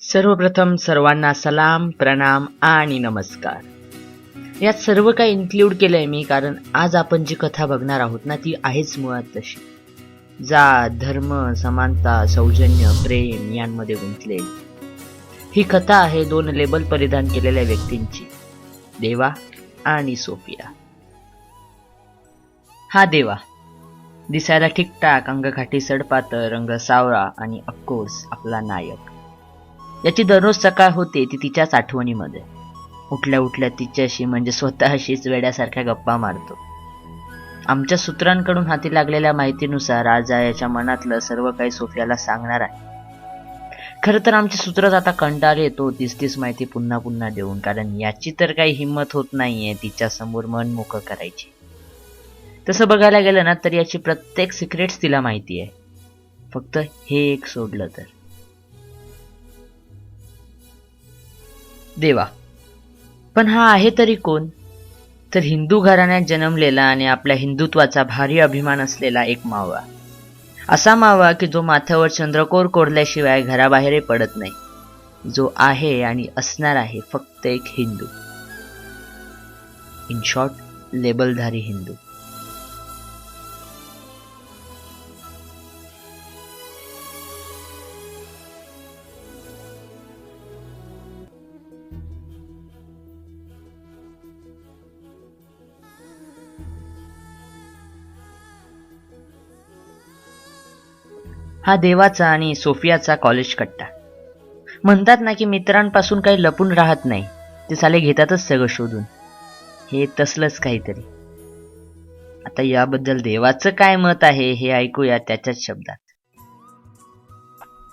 सर्वप्रथम सर्वांना सलाम, प्रणाम आणि नमस्कार. यात सर्व काही इन्क्ल्यूड केलंय मी, कारण आज आपण जी कथा बघणार आहोत ना, ती आहेच मुळात तशी. जात, धर्म, समानता, सौजन्य, प्रेम यांमध्ये गुंतलेली ही कथा आहे दोन लेबल परिधान केलेल्या व्यक्तींची, देवा आणि सोफिया. हा देवा दिसायला ठीकठाक, अंगकाठी सडपातळ, रंग सावळा आणि ऑफकोर्स आपला नायक. याची दररोज सकाळ होते ती तिच्याच आठवणीमध्ये. उठल्या उठल्या तिच्याशी म्हणजे स्वतःशीच वेड्यासारख्या गप्पा मारतो. आमच्या सूत्रांकडून हाती लागलेल्या माहितीनुसार आज याच्या मनातलं सर्व काही सोफियाला सांगणार आहे. खरं तर आमचे सूत्रच आता कंटाळले येतो तीच माहिती पुन्हा पुन्हा देऊन, कारण याची तर काही हिंमत होत नाहीये तिच्या समोर मन मोकळं करायची. तसं बघायला गेलं ना, तर याची प्रत्येक सिक्रेट्स तिला माहिती आहे, फक्त हे एक सोडलं तर. देवा पण हा आहे तरी कोण? तर हिंदू घराण्यात जन्मलेला आणि आपल्या हिंदुत्वाचा भारी अभिमान असलेला एक मावळा. असा मावळा की जो माथ्यावर चंद्रकोर कोरल्याशिवाय घराबाहेरही पडत नाही, जो आहे आणि असणार आहे फक्त एक हिंदू. इन शॉर्ट, लेबलधारी हिंदू. हा देवाचा आणि सोफियाचा कॉलेज कट्टा. म्हणतात ना की मित्रांपासून काही लपून राहत नाही, ते साले घेतातच सगळं शोधून. हे तसलंच काहीतरी. आता याबद्दल देवाचं काय मत आहे हे ऐकूया त्याच्याच शब्दात.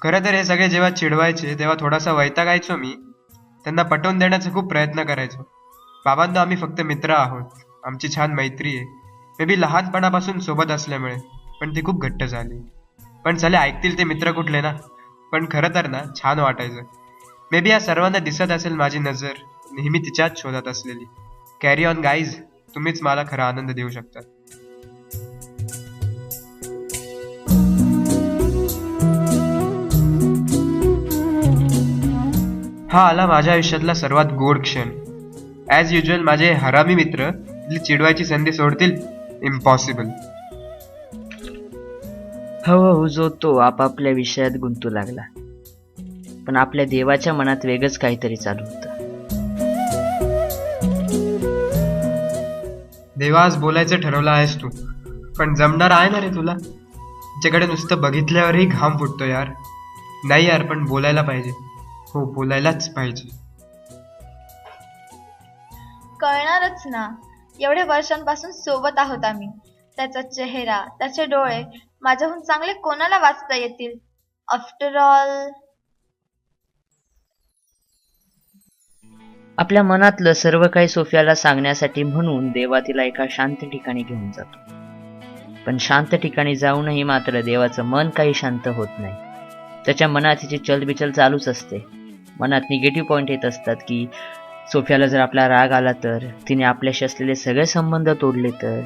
खरं तर हे सगळे जेव्हा चिडवायचे तेव्हा थोडासा वैतागायचो मी. त्यांना पटवून देण्याचा खूप प्रयत्न करायचो. बाबांना आम्ही फक्त मित्र आहोत, आमची छान मैत्री आहे, मे बी लहानपणापासून सोबत असल्यामुळे, पण ती खूप घट्ट झाली. पण चले ऐकतील ते मित्र कुठले ना. पण खरं तर ना छान वाटायचं. मे बी या सर्वांना दिसत असेल माझी नजर नेहमी तिच्याच शोधात असलेली. कॅरी ऑन गाईज, तुम्हीच मला खरा आनंद देऊ शकता. हा आला माझ्या आयुष्यातला सर्वात गोड क्षण. ॲज युजल माझे हरामी मित्र तिथली चिडवायची संधी सोडतील? इम्पॉसिबल. हळूहळू जो तो आपापल्या विषयात गुंतू लागला, पण आपल्या देवाच्या मनात वेगळंच काहीतरी चालू होतं. देवा, आज बोलायचं ठरवलं आहेस तू, पण जमणार आहे ना रे तुला? तिच्याकडे नुसतं बघितल्यावरही घाम फुटतो यार. नाही यार, पण बोलायला पाहिजे. हो, बोलायलाच पाहिजे. कळणारच ना, एवढ्या वर्षांपासून सोबत आहोत आम्ही. त्याचा चेहरा, त्याचे डोळे माझ्याहून चांगले कोणाला वाचता येतील? After all. आपल्या मनातलं सर्व काही सोफियाला सांगण्यासाठी म्हणून देवा तिला एका शांत ठिकाणी घेऊन जातो. पण शांत ठिकाणी जाऊनही मात्र देवाचं मन काही शांत होत नाही. त्याच्या मनात तिची चलबिचल चालूच असते. मनात निगेटिव्ह पॉइंट येत असतात की सोफियाला जर आपला राग आला तर, तिने आपल्याशी असलेले सगळे संबंध तोडले तर,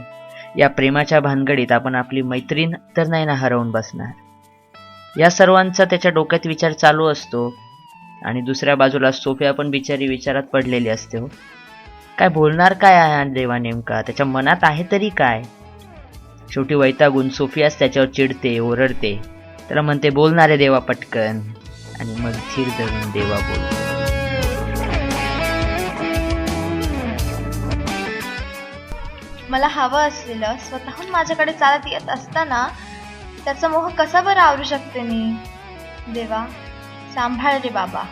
या प्रेमाच्या भानगडीत आपण आपली मैत्रीण तर नाही ना हरवून बसणार. या सर्वांचा त्याच्या डोक्यात विचार चालू असतो. आणि दुसऱ्या बाजूला सोफिया पण बिचारी विचारात पडलेली असते. हो, काय बोलणार काय आहे देवा नेमका? त्याच्या मनात आहे तरी काय? शेवटी वैतागून सोफियाच त्याच्यावर चिडते, ओरडते, त्याला म्हणते बोलणारे देवा पटकन. आणि मग धीर धरून देवा बोलतो. मला हवं असलेलं स्वतःहून माझ्याकडे चालत येत असताना त्याचा मोह कसा बरं आवरू शकते मी? देवा, सांभाळ रे बाबा.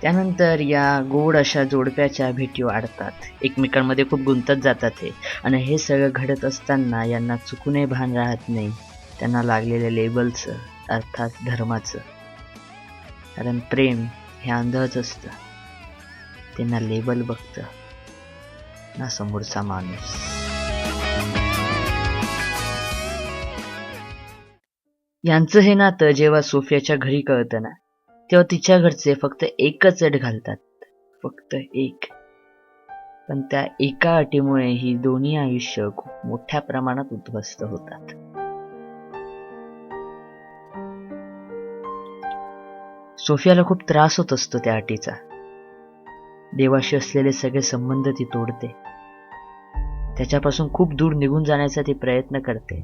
त्यानंतर या गोड अशा जोडप्याच्या भेटी वाढतात, एकमेकांमध्ये खूप गुंतत जातात हे. आणि हे सगळं घडत असताना यांना चुकूनही भान राहत नाही त्यांना लागलेल्या लेबलचं, अर्थात धर्माचं. कारण प्रेम हे आंधळच असतं, त्यांना लेबल बघतं ना समोरचा माणूस. यांचं हे नातं जेव्हा सोफियाच्या घरी कळतं ना, तेव्हा तिच्या घरचे फक्त एकच अट घालतात, फक्त एक. पण त्या एका अटीमुळे ही दोन्ही आयुष्य खूप मोठ्या प्रमाणात उद्ध्वस्त होतात. सोफियाला खूप त्रास होत असतो त्या अटीचा. देवाशी असलेले सगळे संबंध ती तोडते. त्याच्यापासून खूप दूर निघून जाण्याचा ती प्रयत्न करते.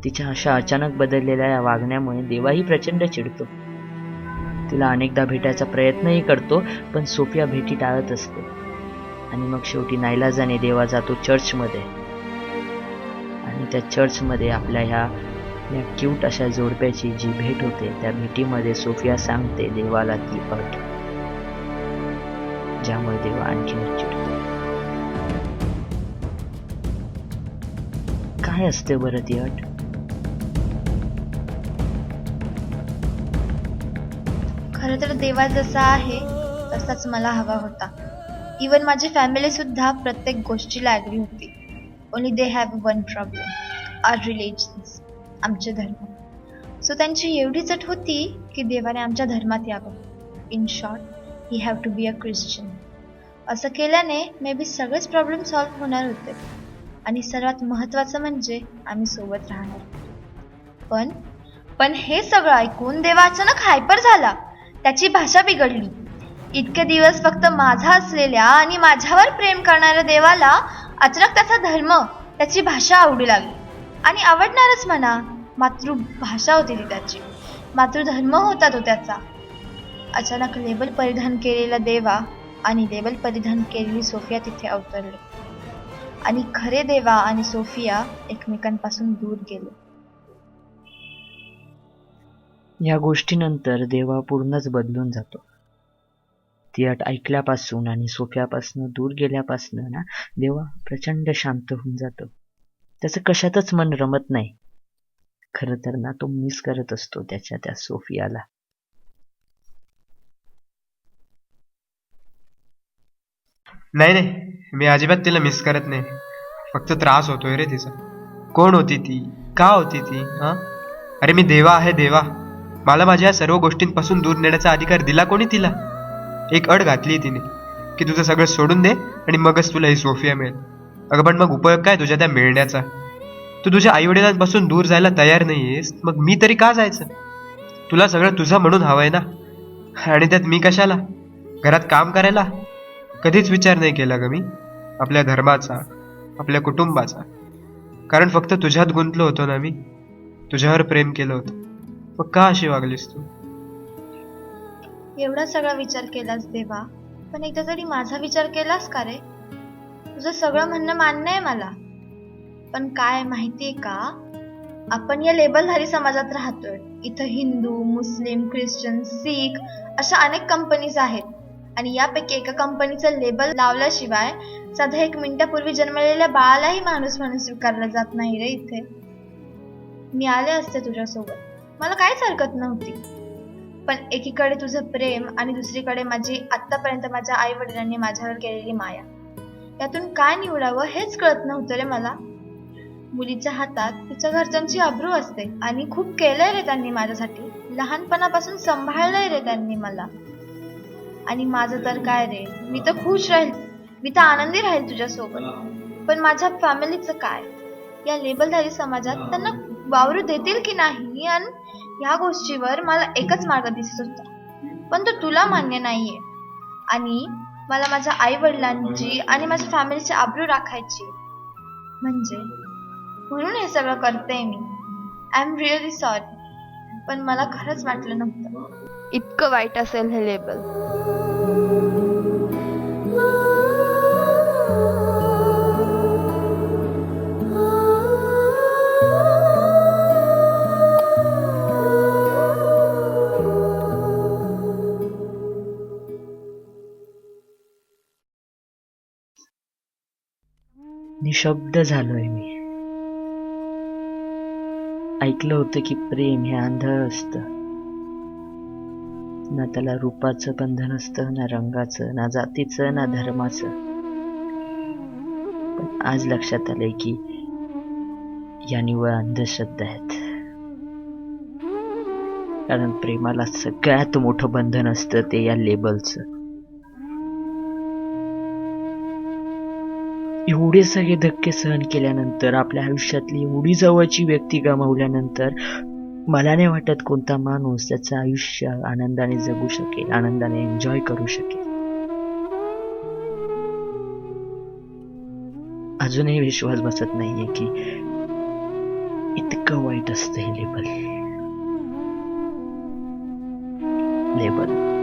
तिच्या अशा अचानक बदललेल्या या वागण्यामुळे देवाही प्रचंड चिडतो. तिला अनेकदा भेटायचा प्रयत्नही करतो, पण सोफिया भेटी टाळत असते. आणि मग शेवटी नाईलाजाने देवा जातो चर्चमध्ये. आणि त्या चर्चमध्ये आपल्या ह्या क्यूट अशा जोडप्याची जी भेट होते, त्या भेटीमध्ये सोफिया सांगते देवाला ती अट, ज्यामुळे देवा आणखीन चिडतो. काय असते बरं ती अट? खरं तर देवा जसा आहे तसाच मला हवा होता. इवन माझी फॅमिली सुद्धा प्रत्येक गोष्टीला ॲग्री होती. Only they have one problem, our religions, आमचे धर्म. सो त्यांची एवढीच अट होती की देवाने आमच्या धर्मात यावं. In short, he have to be a Christian. असं केल्याने मे बी सगळेच प्रॉब्लेम सॉल्व्ह होणार होते. आणि सर्वात महत्त्वाचं म्हणजे आम्ही सोबत राहणार. पण हे सगळं ऐकून देवा अचानक हायपर झाला. त्याची भाषा बिघडली. इतके दिवस फक्त माझा असलेल्या आणि माझ्यावर प्रेम करणाऱ्या देवाला अचानक त्याचा धर्म, त्याची भाषा आवडू लागली. आणि आवडणारच म्हणा. मातृभाषा होती ती त्याची, मातृधर्म होता तो त्याचा. अचानक लेबल परिधान केलेला देवा आणि लेबल परिधान केलेली सोफिया तिथे अवतरले. आणि खरे देवा आणि सोफिया एकमेकांपासून दूर गेले. या गोष्टीनंतर देवा पूर्णच बदलून जातो. ती अट ऐकल्यापासून आणि सोफियापासून दूर गेल्यापासून ना, देवा प्रचंड शांत होऊन जातो. त्याचं कशातच मन रमत नाही. खरं तर ना, तो मिस करत असतो त्या सोफियाला. नाही, मी अजिबात तिला मिस करत नाही. फक्त त्रास होतोय रे तिचा. कोण होती ती? का होती ती? हा, अरे मी देवा आहे देवा. मला माझ्या सर्व गोष्टींपासून दूर नेण्याचा अधिकार दिला कोणी तिला? एक अट घातली तिने की तुझं सगळं सोडून दे आणि मगच तुला ही सोफिया मिळेल. अगं पण मग उपयोग काय तुझ्या त्या मिळण्याचा? तू तुझ्या आईवडिलांपासून दूर जायला तयार नाहीयेस, मग मी तरी का जायचं? तुला सगळं तुझं म्हणून हवंय ना. आणि त्यात मी कशाला? घरात काम करायला कधीच विचार नाही केला ग मी आपल्या धर्माचा, आपल्या कुटुंबाचा. कारण फक्त तुझ्यात गुंतलो होतो ना मी. तुझ्यावर प्रेम केलं होतं. मग का अशी वागलीस तू? एवढा सगळा विचार केलास देवा, पण एकदा तरी माझा विचार केलास का रे? तुझं सगळं म्हणणं मान्य आहे मला, पण काय माहितीये का, आपण या लेबलधारी समाजात राहतोय. इथं हिंदू, मुस्लिम, ख्रिश्चन, सीख अशा अनेक कंपनीज आहेत. आणि यापैकी एका कंपनीचं लेबल लावल्याशिवाय साधा 1 मिनिटापूर्वी जन्मलेल्या बाळालाही माणूस म्हणून स्वीकारलं जात नाही रे इथे. मी आले असते तुझ्यासोबत, मला काहीच हरकत नव्हती. पण एकीकडे तुझं प्रेम आणि दुसरीकडे माझी आतापर्यंत माझ्या आई वडिलांनी माझ्यावर केलेली माया, यातून काय निवडावं हेच कळत नव्हतं रे मला. मुलीच्या हातात तिच्या घरच्यांची अब्रू असते आणि खूप केलंय रे त्यांनी माझ्यासाठी. लहानपणापासून सांभाळलंय रे त्यांनी मला. आणि माझं तर काय रे, मी तर खुश राहील, मी तर आनंदी राहील तुझ्यासोबत. पण माझ्या फॅमिलीचं काय? या लेबलधारी समाजात त्यांना वावरू देतील की नाही? आणि ह्या गोष्टीवर मला एकच मार्ग दिसत होता, पण तो तुला मान्य नाहीये. आणि मला माझ्या आई वडिलांची आणि माझ्या फॅमिलीची आबरू राखायची, म्हणून हे सगळं करते मी. आय एम रिअली सॉरी, पण मला खरंच वाटलं नव्हतं इतकं वाईट असेल हे लेबल. निशब्द झालोय मी. ऐकलं होतं की प्रेम हे आंधळ असतं. ना त्याला रूपाचं बंधन असतं, ना रंगाचं, ना जातीचं, ना धर्माचं. पण आज लक्षात आलंय की या निव्वळ अंधश्रद्धा आहेत. कारण प्रेमाला सगळ्यात मोठं बंधन असतं ते या लेबलचं. एवढे सगळे धक्के सहन केल्यानंतर, आपल्या आयुष्यातली एवढी जवळची व्यक्ती गमावल्यानंतर, मला नाही वाटत कोणता माणूस त्याचं आयुष्य आनंदाने जगू शकेल, आनंदाने एन्जॉय करू शकेल. अजूनही विश्वास बसत नाहीये की इतकं वाईट असतं हे लेबल.